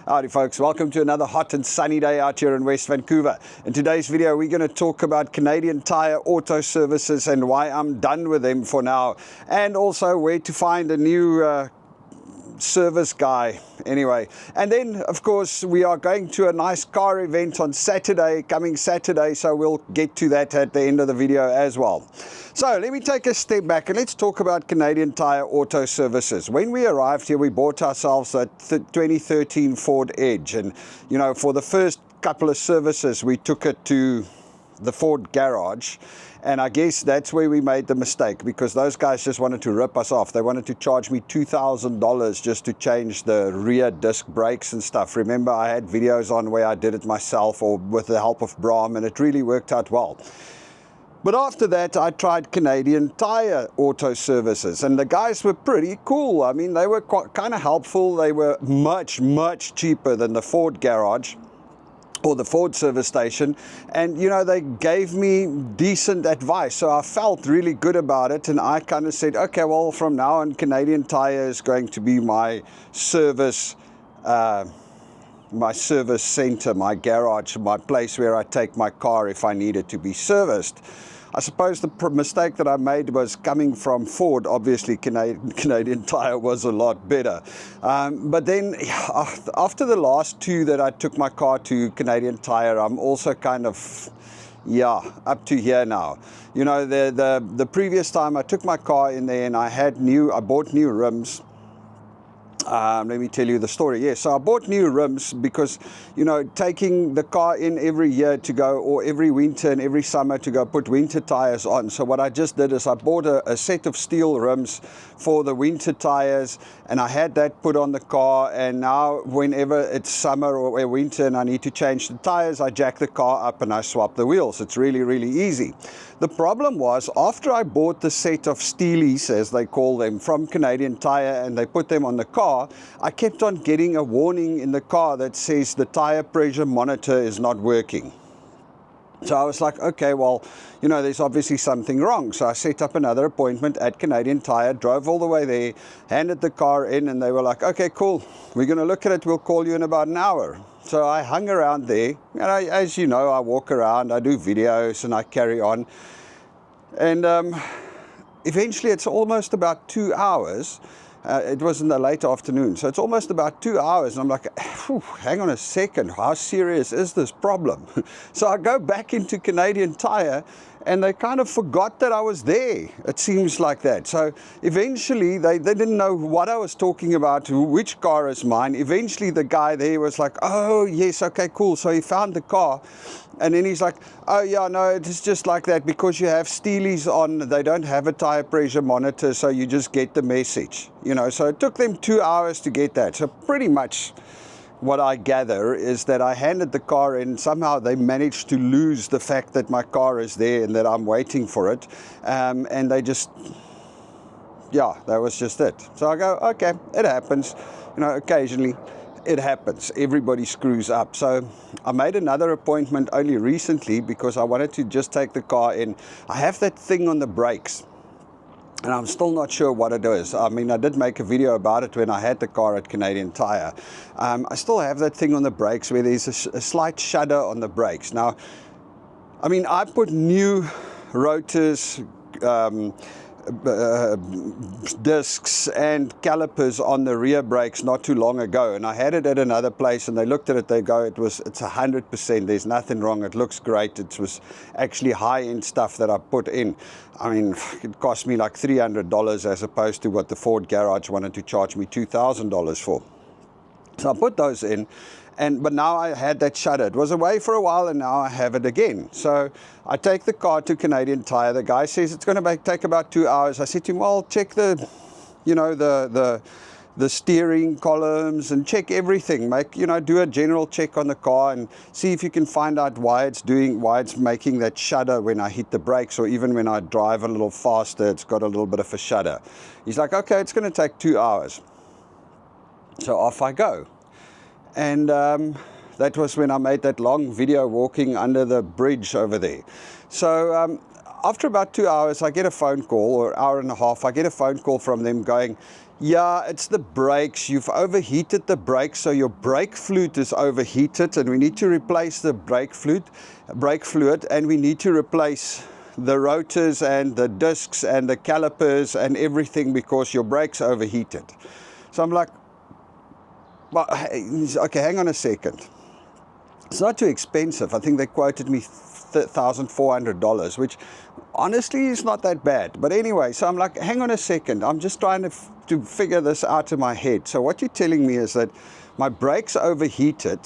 Howdy folks, welcome to another hot and sunny day out here in West Vancouver. In today's video we're going to talk about Canadian Tire Auto Services and why I'm done with them for now, and also where to find a new service guy anyway. And then of course we are going to a nice car event on coming Saturday, so we'll get to that at the end of the video as well. So let me take a step back and let's talk about Canadian Tire Auto Services. When we arrived here, we bought ourselves a 2013 Ford Edge, and you know, for the first couple of services we took it to the Ford garage, and I guess that's where we made the mistake, because those guys just wanted to rip us off. They wanted to charge me $2,000 just to change the rear disc brakes and stuff. Remember, I had videos on where I did it myself or with the help of Brahm, and it really worked out well. But after that, I tried Canadian Tire Auto Services, and the guys were pretty cool. I mean, they were kind of helpful. They were much, much cheaper than the Ford garage or the Ford service station, and you know, they gave me decent advice, so I felt really good about it. And I kind of said, okay, well, from now on Canadian Tire is going to be my service center, my garage, my place where I take my car if I need it to be serviced. I suppose the mistake that I made was coming from Ford. Obviously Canadian Tire was a lot better, but then after the last two that I took my car to Canadian Tire, I'm also kind of up to here now. You know, the previous time I took my car in there and I bought new rims. Let me tell you the story. Yes, so I bought new rims because, you know, taking the car in every year to go, or every winter and every summer to go put winter tires on. So what I just did is I bought a set of steel rims for the winter tires, and I had that put on the car. And now whenever it's summer or winter and I need to change the tires, I jack the car up and I swap the wheels. It's really, really easy. The problem was, after I bought the set of steelies, as they call them, from Canadian Tire, and they put them on the car, I kept on getting a warning in the car that says the tire pressure monitor is not working. So I was like, okay, well, you know, there's obviously something wrong. So I set up another appointment at Canadian Tire, drove all the way there, handed the car in, and they were like, okay, cool, we're going to look at it, we'll call you in about an hour. So I hung around there, and as you know, I walk around, I do videos, and I carry on. And eventually it's almost about 2 hours. It was in the late afternoon, so it's almost about 2 hours, and I'm like, hang on a second, how serious is this problem? So I go back into Canadian Tire, and they kind of forgot that I was there. It seems like that. So eventually they didn't know what I was talking about, which car is mine. Eventually the guy there was like, oh yes, okay, cool. So he found the car, and then he's like, oh yeah, no, it's just like that, because you have steelies on, they don't have a tire pressure monitor, so you just get the message, you know. So it took them 2 hours to get that. So pretty much what I gather is that I handed the car in, somehow they managed to lose the fact that my car is there and that I'm waiting for it, and they just, that was just it. So I go, okay, it happens, you know, occasionally it happens, everybody screws up. So I made another appointment only recently because I wanted to just take the car in. I have that thing on the brakes, and I'm still not sure what it is. I mean, I did make a video about it when I had the car at Canadian Tire. I still have that thing on the brakes where there's a slight shudder on the brakes. Now, I mean, I put new rotors, discs and calipers on the rear brakes not too long ago, and I had it at another place, and they looked at it, they go, it's 100%, there's nothing wrong, it looks great. It was actually high-end stuff that I put in. I mean, it cost me like $300 as opposed to what the Ford garage wanted to charge me $2,000 for. So I put those in, but now I had that shudder. It was away for a while, and now I have it again. So I take the car to Canadian Tire. The guy says it's going to take about 2 hours. I said to him, well, check the steering columns and check everything. Do a general check on the car and see if you can find out why it's making that shudder when I hit the brakes, or even when I drive a little faster, it's got a little bit of a shudder. He's like, okay, it's going to take 2 hours. So off I go. And that was when I made that long video walking under the bridge over there. So after about 2 hours, I get a phone call, or hour and a half, I get a phone call from them going, Yeah, it's the brakes. You've overheated the brakes, so your brake fluid is overheated, and we need to replace the brake fluid, and we need to replace the rotors and the discs and the calipers and everything because your brakes overheated. So I'm like, well, okay, hang on a second. It's not too expensive. I think they quoted me $1,400, which honestly is not that bad. But anyway, so I'm like, hang on a second. I'm just trying to figure this out in my head. So what you're telling me is that my brakes overheated,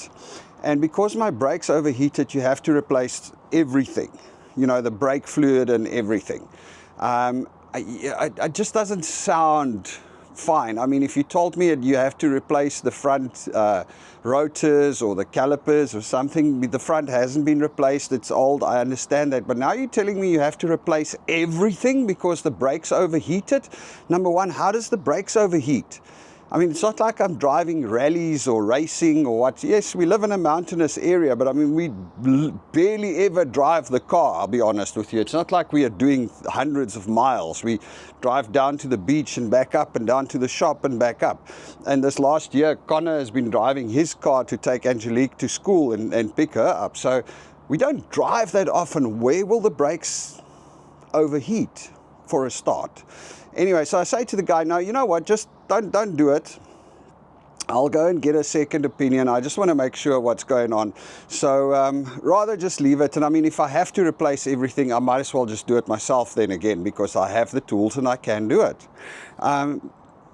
and because my brakes overheated, you have to replace everything. You know, the brake fluid and everything. It just doesn't sound fine. I mean, if you told me you have to replace the front rotors or the calipers or something, the front hasn't been replaced, it's old, I understand that. But now you're telling me you have to replace everything because the brakes overheated? Number one, how does the brakes overheat? I mean, it's not like I'm driving rallies or racing or what. Yes, we live in a mountainous area, but I mean, we barely ever drive the car, I'll be honest with you. It's not like we are doing hundreds of miles. We drive down to the beach and back up, and down to the shop and back up. And this last year, Connor has been driving his car to take Angelique to school and pick her up. So we don't drive that often. Where will the brakes overheat for a start? Anyway, so I say to the guy, no, you know what, just don't do it. I'll go and get a second opinion. I just want to make sure what's going on. So rather just leave it. And I mean, if I have to replace everything, I might as well just do it myself then again, because I have the tools and I can do it. And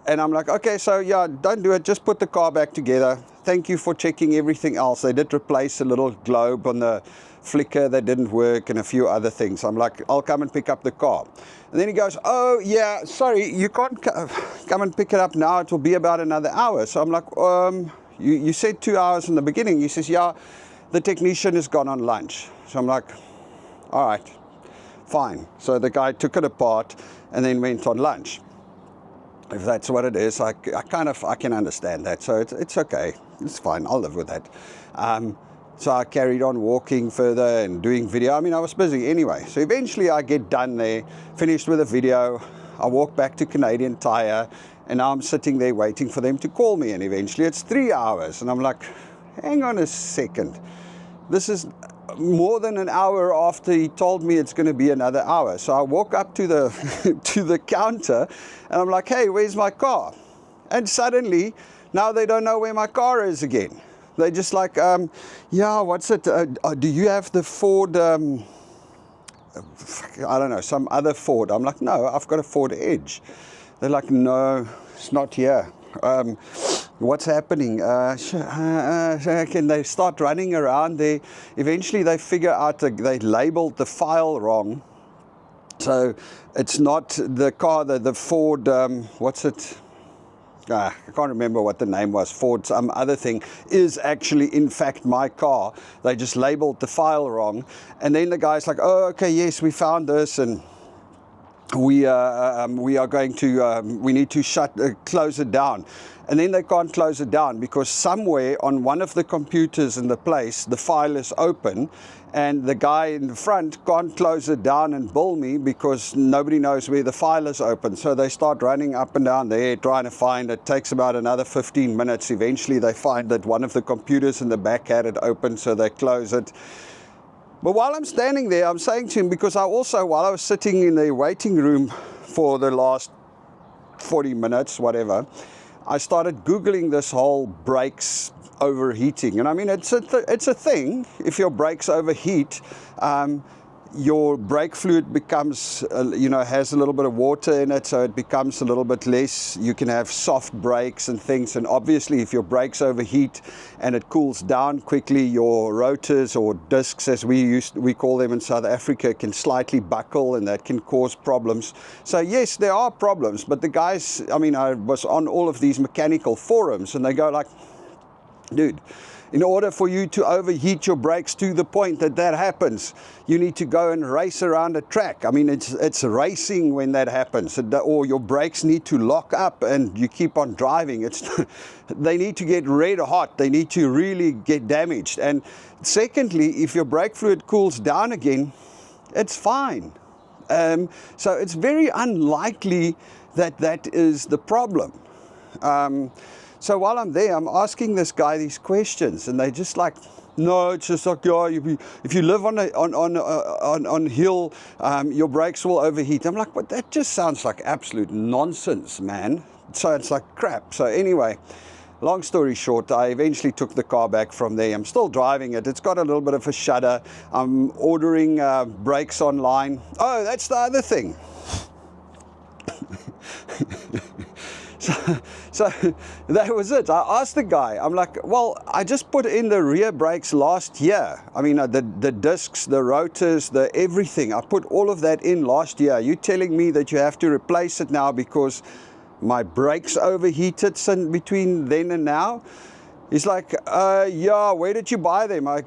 I'm like, okay, so yeah, don't do it. Just put the car back together. Thank you for checking everything else. They did replace a little globe on the flicker that didn't work and a few other things. I'm like, I'll come and pick up the car. And then he goes, oh yeah, sorry, you can't come and pick it up now. It will be about another hour. So I'm like, you said 2 hours in the beginning. He says, yeah, the technician has gone on lunch. So I'm like, all right, fine. So the guy took it apart and then went on lunch. If that's what it is, I can understand that. So it's okay. It's fine. I'll live with that. So I carried on walking further and doing video. I mean, I was busy anyway. So eventually I get done there, finished with the video. I walk back to Canadian Tire, and now I'm sitting there waiting for them to call me. And eventually it's 3 hours. And I'm like, hang on a second. This is more than an hour after he told me it's going to be another hour. So I walk up to the to the counter, and I'm like, hey, where's my car? And suddenly, now they don't know where my car is again. They just like, yeah, what's it? Do you have the Ford, I don't know, some other Ford? I'm like, no, I've got a Ford Edge. They're like, no, it's not here. What's happening? Can they start running around there? Eventually they figure out they labeled the file wrong. So it's not the car, the Ford, what's it? I can't remember what the name was. Ford, some other thing, is actually in fact my car. They just labeled the file wrong. And then the guy's like, oh, okay, yes, we found this, and we are going to, we need to close it down. And then they can't close it down because somewhere on one of the computers in the place, the file is open, and the guy in the front can't close it down and bill me because nobody knows where the file is open. So they start running up and down there trying to find it. Takes about another 15 minutes. Eventually they find that one of the computers in the back had it open, so they close it. But while I'm standing there, I'm saying to him, because while I was sitting in the waiting room for the last 40 minutes, whatever, I started Googling this whole brakes overheating. And I mean, it's a thing. If your brakes overheat, your brake fluid becomes, has a little bit of water in it, so it becomes a little bit less. You can have soft brakes and things. And obviously, if your brakes overheat and it cools down quickly, your rotors or discs, as we call them in South Africa, can slightly buckle, and that can cause problems. So yes, there are problems. But the guys, I mean, I was on all of these mechanical forums, and they go like, dude, in order for you to overheat your brakes to the point that happens, you need to go and race around a track. I mean, it's racing when that happens, or your brakes need to lock up and you keep on driving. They need to get red hot. They need to really get damaged. And secondly, if your brake fluid cools down again, it's fine. So it's very unlikely that is the problem. So while I'm there, I'm asking this guy these questions, and they just like, no, it's just like, yeah, if you live on hill, your brakes will overheat. I'm like, but that just sounds like absolute nonsense, man. So it's like crap. So anyway, long story short, I eventually took the car back from there. I'm still driving it. It's got a little bit of a shudder. I'm ordering brakes online. Oh, that's the other thing. So that was it. I asked the guy, I'm like, well, I just put in the rear brakes last year. I mean, the discs, the rotors, the everything. I put all of that in last year. You're telling me that you have to replace it now because my brakes overheated between then and now? He's like, yeah, where did you buy them? I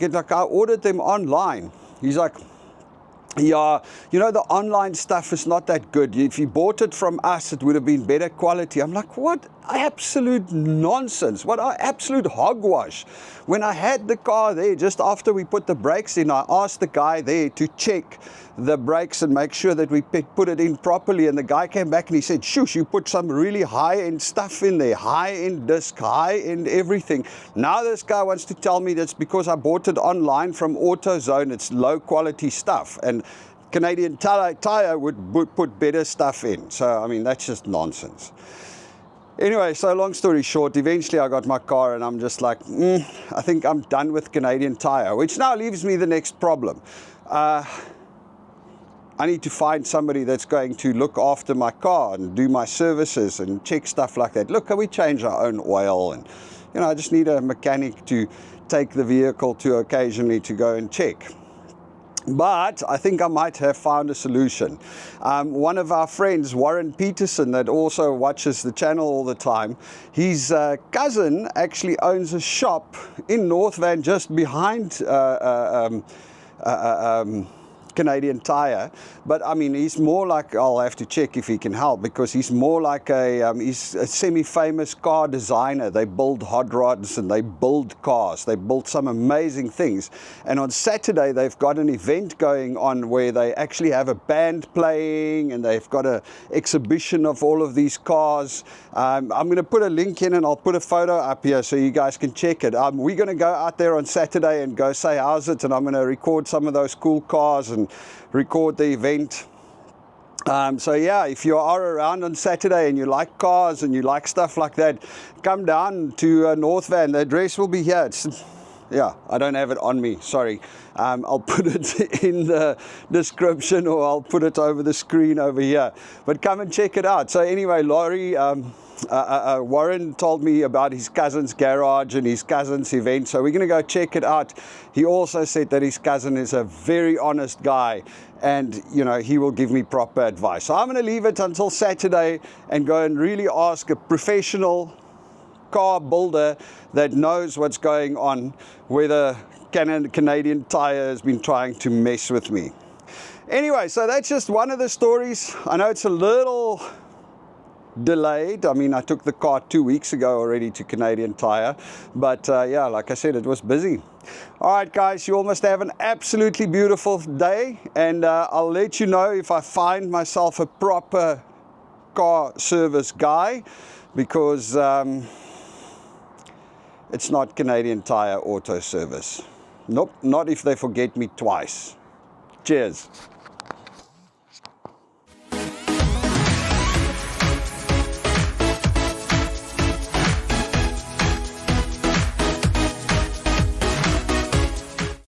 ordered them online. He's like, yeah, you know, the online stuff is not that good. If you bought it from us, it would have been better quality. I'm like, what absolute nonsense. What absolute hogwash. When I had the car there, just after we put the brakes in, I asked the guy there to check the brakes and make sure that we put it in properly. And the guy came back and he said, shush, you put some really high-end stuff in there, high-end disc, high-end everything. Now this guy wants to tell me that's because I bought it online from AutoZone, it's low-quality stuff. And Canadian Tire would put better stuff in. So, I mean, that's just nonsense. Anyway, so long story short, eventually I got my car and I'm just like, I think I'm done with Canadian Tire, which now leaves me the next problem. I need to find somebody that's going to look after my car and do my services and check stuff like that. Look, we change our own oil, and you know, I just need a mechanic to take the vehicle to occasionally to go and check. But I think I might have found a solution. One of our friends, Warren Peterson, that also watches the channel all the time, his cousin actually owns a shop in North Van just behind Canadian Tire. But I mean, he's more like, I'll have to check if he can help, because he's more like he's a semi-famous car designer. They build hot rods and they build cars. They build some amazing things. And on Saturday, they've got an event going on where they actually have a band playing and they've got an exhibition of all of these cars. I'm going to put a link in and I'll put a photo up here so you guys can check it. We're going to go out there on Saturday and go say, how's it? And I'm going to record some of those cool cars and record the event. So yeah, if you are around on Saturday and you like cars and you like stuff like that, come down to North Van. The address will be here. Yeah, I don't have it on me, sorry. I'll put it in the description, or I'll put it over the screen over here. But come and check it out. So anyway, Laurie, Warren told me about his cousin's garage and his cousin's event, so we're going to go check it out. He also said that his cousin is a very honest guy, and you know, he will give me proper advice. So I'm going to leave it until Saturday and go and really ask a professional car builder that knows what's going on, whether Canadian Tire has been trying to mess with me. Anyway, so that's just one of the stories. I know it's a little delayed. I mean, I took the car 2 weeks ago already to Canadian Tire, but yeah, like I said, it was busy. All right, guys, you all must have an absolutely beautiful day, and I'll let you know if I find myself a proper car service guy, because it's not Canadian Tire Auto Service. Nope, not if they forget me twice. Cheers.